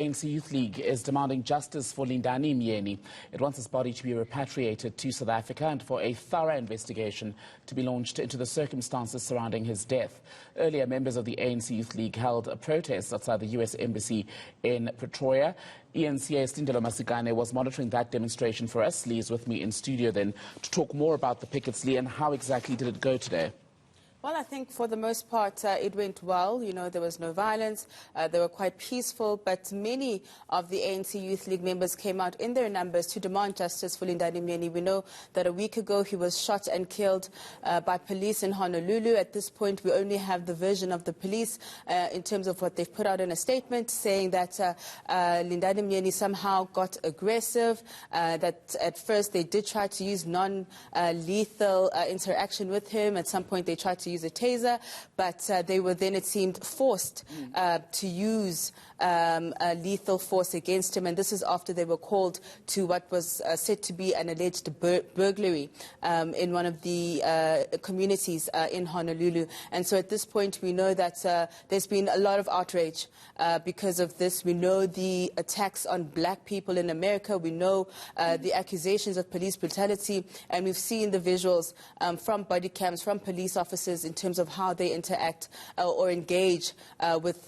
ANC Youth League is demanding justice for Lindani Myeni. It wants his body to be repatriated to South Africa and for a thorough investigation to be launched into the circumstances surrounding his death. Earlier, members of the ANC Youth League held a protest outside the US Embassy in Pretoria. eNCA's Lindani Myeni was monitoring that demonstration for us. Lee is with me in studio then to talk more about the pickets. Lee, and how exactly did it go today? Well, I think for the most part it went well. You know, there was no violence. They were quite peaceful, but many of the ANC Youth League members came out in their numbers to demand justice for Lindani Myeni. We know that a week ago he was shot and killed by police in Honolulu. At this point, we only have the version of the police in terms of what they've put out in a statement, saying that Lindani Myeni somehow got aggressive, that at first they did try to use non-lethal interaction with him. At some point they tried to use a taser, but they were then, it seemed, forced to use lethal force against him, and this is after they were called to what was said to be an alleged burglary in one of the communities in Honolulu. And so at this point we know that there's been a lot of outrage because of this. We know the attacks on black people in America, we know the accusations of police brutality, and we've seen the visuals from body cams, from police officers, in terms of how they interact or engage with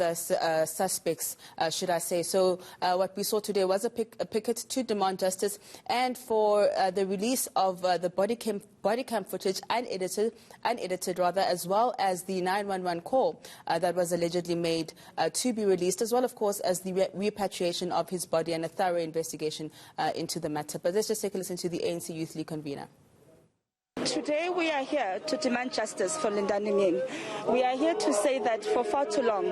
suspects, should I say. So what we saw today was a picket to demand justice and for the release of the body cam footage, unedited as well as the 911 call that was allegedly made to be released, as well, of course, as the repatriation of his body and a thorough investigation into the matter. But let's just take a listen to the ANC Youth League convener. Today we are here to demand justice for Lindani Myeni. We are here to say that for far too long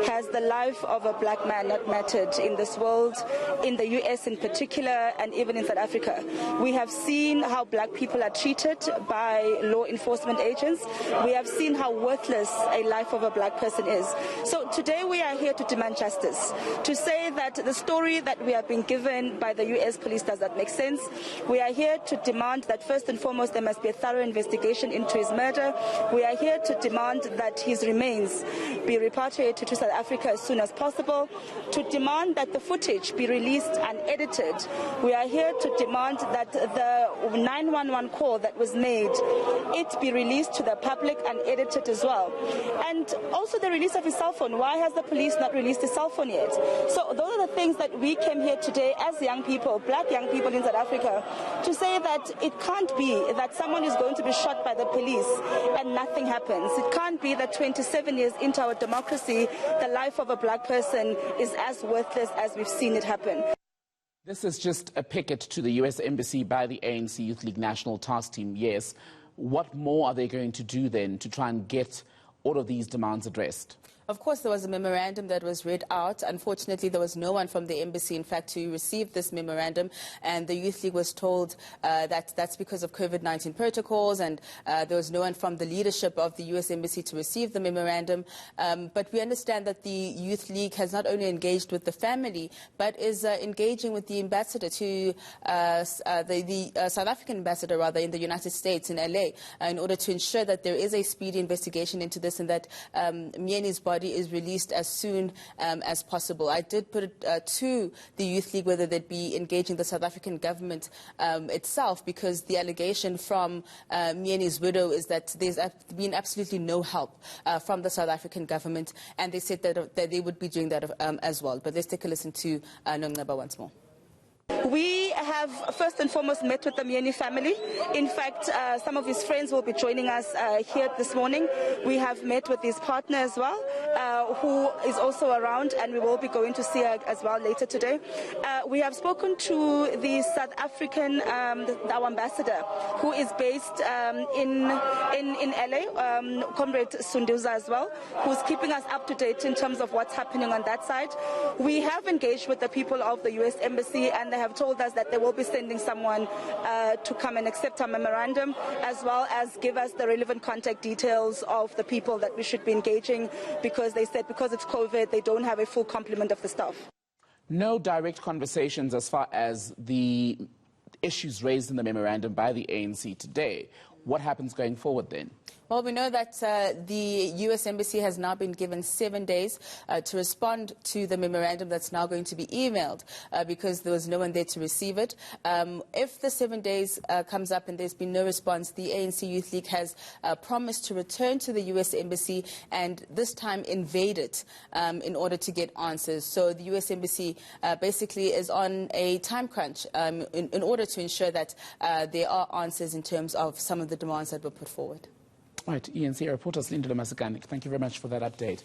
has the life of a black man not mattered in this world, in the US in particular, and even in South Africa. We have seen how black people are treated by law enforcement agents. We have seen how worthless a life of a black person is. So today we are here to demand justice, to say that the story that we have been given by the US police does not make sense. We are here to demand that first and foremost there must be a thorough investigation into his murder. We are here to demand that his remains be repatriated to South Africa as soon as possible, to demand that the footage be released unedited. We are here to demand that the 911 call that was made, it be released to the public unedited as well. And also the release of his cell phone. Why has the police not released his cell phone yet? So those are the things that we came here today as young people, black young people in South Africa, to say that it can't be that someone is going to be shot by the police and nothing happens. It can't be that 27 years into our democracy, the life of a black person is as worthless as we've seen it happen. This is just a picket to the US Embassy by the ANC Youth League National Task Team, yes. What more are they going to do then to try and get all of these demands addressed? Of course, there was a memorandum that was read out. Unfortunately, there was no one from the embassy, in fact, to receive this memorandum. And the Youth League was told that that's because of COVID-19 protocols, and there was no one from the leadership of the US Embassy to receive the memorandum. But we understand that the Youth League has not only engaged with the family, but is engaging with the ambassador to the South African ambassador, rather, in the United States, in LA, in order to ensure that there is a speedy investigation into this and that Myeni's body is released as soon as possible. I did put it to the Youth League whether they'd be engaging the South African government itself, because the allegation from Myeni's widow is that there's been absolutely no help from the South African government, and they said that they would be doing that as well. But let's take a listen to Nongaba once more. We have first and foremost met with the Myeni family. In fact, some of his friends will be joining us here this morning. We have met with his partner as well, who is also around, and we will be going to see her as well later today. We have spoken to the South African, our ambassador, who is based in LA, Comrade Sunduza as well, who's keeping us up to date in terms of what's happening on that side. We have engaged with the people of the US Embassy, and they have told us that they will be sending someone to come and accept our memorandum, as well as give us the relevant contact details of the people that we should be engaging, because they said because it's COVID, they don't have a full complement of the staff. No direct conversations as far as the issues raised in the memorandum by the ANC today. What happens going forward then? Well, we know that the U.S. Embassy has now been given 7 days to respond to the memorandum that's now going to be emailed because there was no one there to receive it. If the 7 days comes up and there's been no response, the ANC Youth League has promised to return to the U.S. Embassy and this time invade it in order to get answers. So the U.S. Embassy basically is on a time crunch in order to ensure that there are answers in terms of some of the demands that were put forward. Right, eNCA reporter Lindani Myeni Shooting, thank you very much for that update.